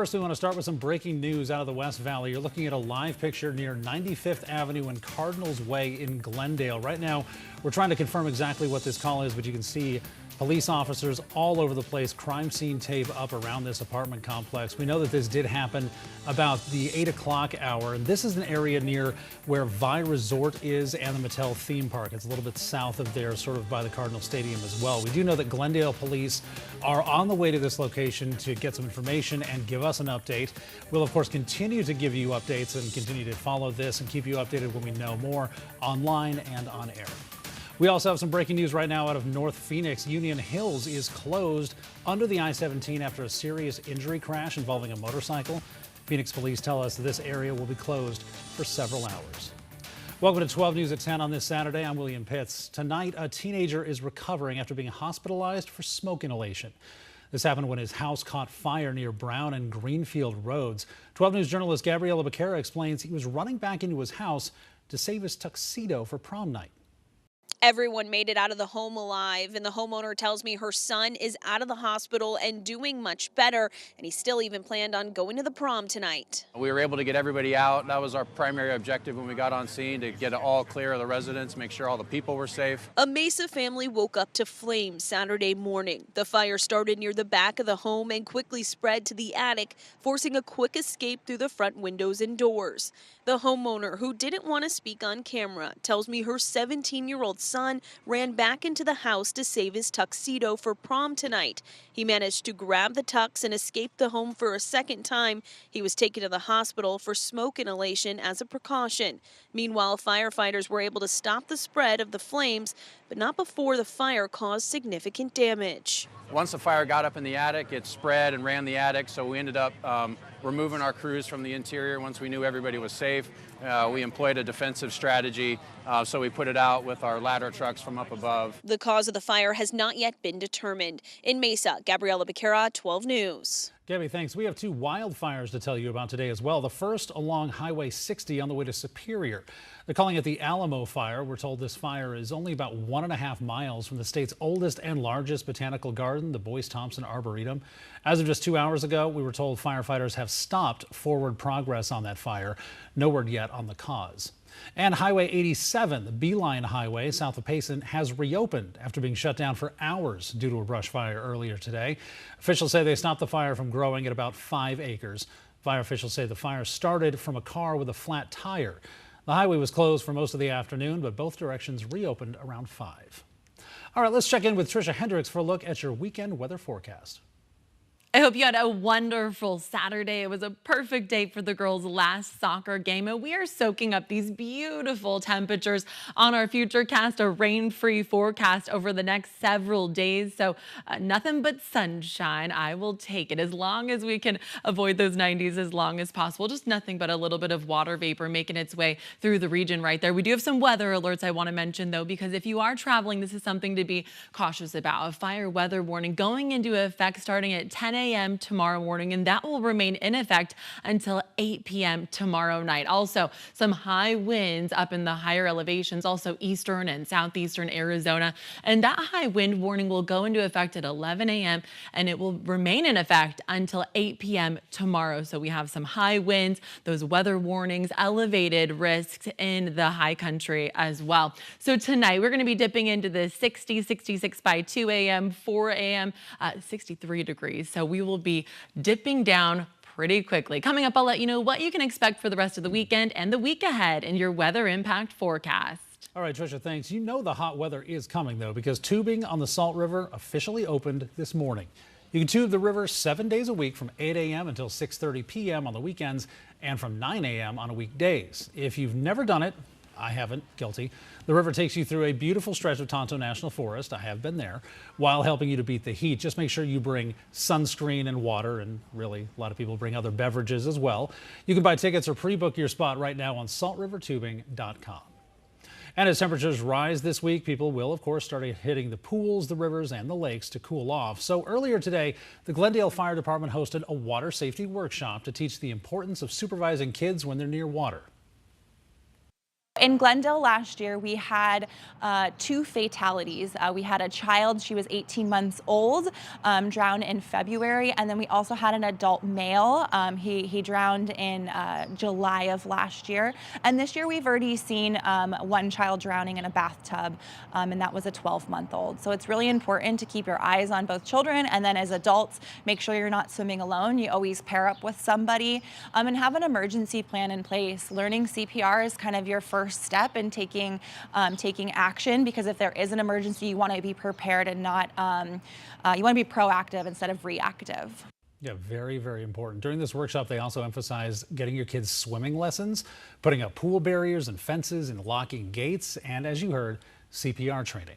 First, we want to start with some breaking news out of the West Valley. You're looking at a live picture near 95th Avenue and Cardinals Way in Glendale. Right now, we're trying to confirm exactly what this call is, but you can see police officers all over the place, crime scene tape up around this apartment complex. We know that this did happen about the 8 o'clock hour, and this is an area near where Vi Resort is and the Mattel theme park. It's a little bit south of there, sort of by the Cardinal Stadium as well. We do know that Glendale police are on the way to this location to get some information and give us an update. We'll, of course, continue to give you updates and continue to follow this and keep you updated when we know more online and on air. We also have some breaking news right now out of North Phoenix. Union Hills is closed under the I-17 after a serious injury crash involving a motorcycle. Phoenix police tell us this area will be closed for several hours. Welcome to 12 News at 10 on this Saturday. I'm William Pitts. Tonight, a teenager is recovering after being hospitalized for smoke inhalation. This happened when his house caught fire near Brown and Greenfield roads. 12 News journalist Gabriella Becerra explains he was running back into his house to save his tuxedo for prom night. Everyone made it out of the home alive, and the homeowner tells me her son is out of the hospital and doing much better, and he still even planned on going to the prom tonight. We were able to get everybody out. That was our primary objective when we got on scene, to get it all clear of the residents, make sure all the people were safe. A Mesa family woke up to flames Saturday morning. The fire started near the back of the home and quickly spread to the attic, forcing a quick escape through the front windows and doors. The homeowner, who didn't want to speak on camera, tells me her 17-year-old son ran back into the house to save his tuxedo for prom tonight. He managed to grab the tux and escape the home for a second time. He was taken to the hospital for smoke inhalation as a precaution. Meanwhile, firefighters were able to stop the spread of the flames, but not before the fire caused significant damage. Once the fire got up in the attic, it spread and ran the attic, so we ended up removing our crews from the interior once we knew everybody was safe. We employed a defensive strategy, so we put it out with our ladder trucks from up above. The cause of the fire has not yet been determined. In Mesa, Gabriella Becerra, 12 News. Gabby, thanks. We have two wildfires to tell you about today as well. The first along Highway 60 on the way to Superior. They're calling it the Alamo Fire. We're told this fire is only about 1.5 miles from the state's oldest and largest botanical garden, the Boyce Thompson Arboretum. As of just 2 hours ago, we were told firefighters have stopped forward progress on that fire. No word yet on the cause. And Highway 87, the Beeline Highway south of Payson, has reopened after being shut down for hours due to a brush fire earlier today. Officials say they stopped the fire from growing at about 5 acres. Fire officials say the fire started from a car with a flat tire. The highway was closed for most of the afternoon, but both directions reopened around 5. All right, let's check in with Tricia Hendricks for a look at your weekend weather forecast. I hope you had a wonderful Saturday. It was a perfect day for the girls' last soccer game, and we are soaking up these beautiful temperatures on our Futurecast, a rain-free forecast over the next several days. So nothing but sunshine. I will take it as long as we can avoid those 90s as long as possible. Just nothing but a little bit of water vapor making its way through the region right there. We do have some weather alerts I want to mention, though, because if you are traveling, this is something to be cautious about. A fire weather warning going into effect starting at 10 a.m. tomorrow morning, and that will remain in effect until 8 p.m. tomorrow night. Also, some high winds up in the higher elevations, also eastern and southeastern Arizona, and that high wind warning will go into effect at 11 a.m. and it will remain in effect until 8 p.m. tomorrow. So we have some high winds, those weather warnings, elevated risks in the high country as well. So tonight we're going to be dipping into the 60, 66 by 2 a.m., 4 a.m., 63 degrees. So we will be dipping down pretty quickly. Coming up, I'll let you know what you can expect for the rest of the weekend and the week ahead in your weather impact forecast. All right, Tricia, thanks. You know the hot weather is coming, though, because tubing on the Salt River officially opened this morning. You can tube the river 7 days a week from 8 a.m. until 6:30 p.m. on the weekends and from 9 a.m. on weekdays. If you've never done it, I haven't, guilty. The river takes you through a beautiful stretch of Tonto National Forest, I have been there, while helping you to beat the heat. Just make sure you bring sunscreen and water, and really a lot of people bring other beverages as well. You can buy tickets or pre-book your spot right now on saltrivertubing.com. And as temperatures rise this week, people will, of course, start hitting the pools, the rivers, and the lakes to cool off. So earlier today, the Glendale Fire Department hosted a water safety workshop to teach the importance of supervising kids when they're near water. In Glendale last year, we had 2 fatalities. We had a child, she was 18 months old, drowned in February, and then we also had an adult male. He drowned in July of last year. And this year we've already seen 1 child drowning in a bathtub, and that was a 12-month-old. So it's really important to keep your eyes on both children, and then as adults, make sure you're not swimming alone. You always pair up with somebody, and have an emergency plan in place. Learning CPR is kind of your first step in taking action, because if there is an emergency, you want to be prepared and not you want to be proactive instead of reactive. Yeah, very, very important. During this workshop, they also emphasize getting your kids swimming lessons, putting up pool barriers and fences and locking gates, and as you heard, CPR training.